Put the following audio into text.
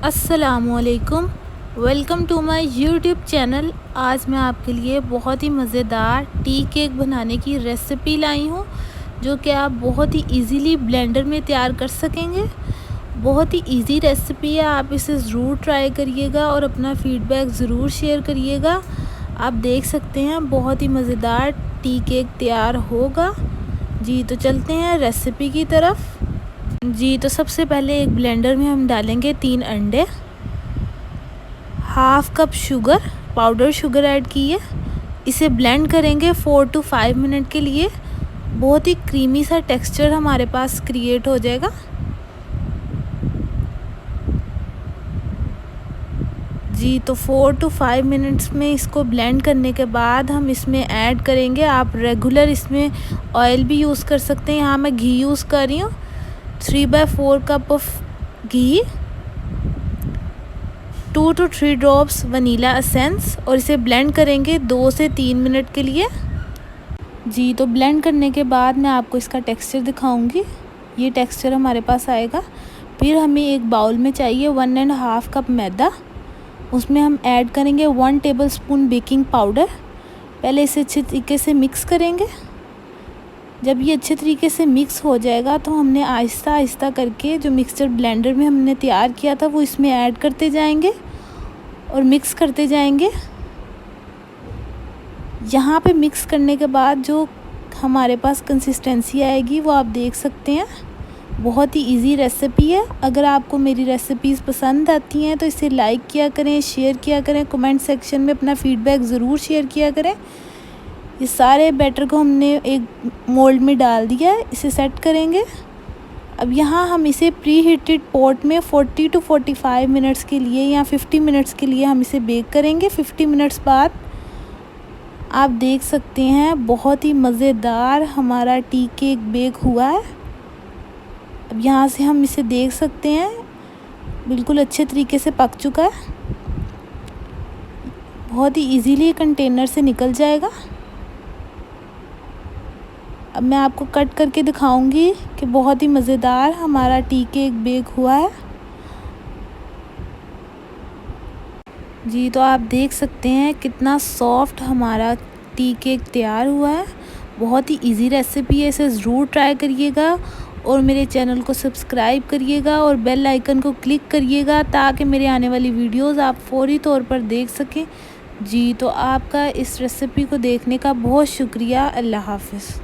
अस्सलामुअलैकुम, welcome to my YouTube channel. आज मैं आपके लिए बहुत ही मज़ेदार टी केक बनाने की रेसिपी लाई हूँ, जो कि आप बहुत ही इजीली ब्लेंडर में तैयार कर सकेंगे। बहुत ही इजी रेसिपी है, आप इसे ज़रूर ट्राई करिएगा और अपना फीडबैक ज़रूर शेयर करिएगा। आप देख सकते हैं बहुत ही मज़ेदार टी केक तैयार होगा। जी तो चलते हैं रेसिपी की तरफ। जी तो सबसे पहले एक ब्लेंडर में हम डालेंगे 3 अंडे, half cup sugar, powder sugar add किए। इसे ब्लेंड करेंगे 4 to 5 मिनट के लिए। बहुत ही क्रीमी सा टेक्सचर हमारे पास क्रिएट हो जाएगा। जी तो 4 to 5 मिनट्स में इसको ब्लेंड करने के बाद हम इसमें ऐड करेंगे, आप रेगुलर इसमें ऑयल भी यूज़ कर सकते हैं। यहाँ मैं घी यूज़ कर रही हूँ, 3/4 cup of ghee, 2 to 3 drops vanilla essence, और इसे ब्लेंड करेंगे 2 से 3 मिनट के लिए। जी तो ब्लेंड करने के बाद मैं आपको इसका टेक्सचर दिखाऊंगी। ये टेक्सचर हमारे पास आएगा। फिर हमें एक बाउल में चाहिए 1.5 कप मैदा। उसमें हम ऐड करेंगे 1 टेबलस्पून बेकिंग पाउडर। पहले इसे अच्छे तरीके से मिक्स करेंगे। जब ये अच्छे तरीके से मिक्स हो जाएगा तो हमने आहिस्ता आहिस्ता करके जो मिक्सचर ब्लेंडर में हमने तैयार किया था वो इसमें ऐड करते जाएंगे और मिक्स करते जाएंगे। यहाँ पे मिक्स करने के बाद जो हमारे पास कंसिस्टेंसी आएगी वो आप देख सकते हैं। बहुत ही इजी रेसिपी है। अगर आपको मेरी रेसिपीज़ पसंद आती हैं तो इसे लाइक किया करें, शेयर किया करें, कमेंट सेक्शन में अपना फीडबैक ज़रूर शेयर किया करें। ये सारे बैटर को हमने एक मोल्ड में डाल दिया है, इसे सेट करेंगे। अब यहाँ हम इसे प्री हीटेड पॉट में 40 to 45 मिनट्स के लिए या 50 मिनट्स के लिए हम इसे बेक करेंगे। 50 मिनट्स बाद आप देख सकते हैं बहुत ही मज़ेदार हमारा टी केक बेक हुआ है। अब यहाँ से हम इसे देख सकते हैं, बिल्कुल अच्छे तरीके से पक चुका है। बहुत ही इजीली कंटेनर से निकल जाएगा। अब मैं आपको कट करके दिखाऊंगी कि बहुत ही मज़ेदार हमारा टी केक बेक हुआ है। जी तो आप देख सकते हैं कितना सॉफ्ट हमारा टी केक तैयार हुआ है। बहुत ही इजी रेसिपी है, इसे ज़रूर ट्राई करिएगा और मेरे चैनल को सब्सक्राइब करिएगा और बेल आइकन को क्लिक करिएगा ताकि मेरे आने वाली वीडियोस आप फौरी तौर पर देख सकें। जी तो आपका इस रेसिपी को देखने का बहुत शुक्रिया। अल्लाह हाफ़िज़।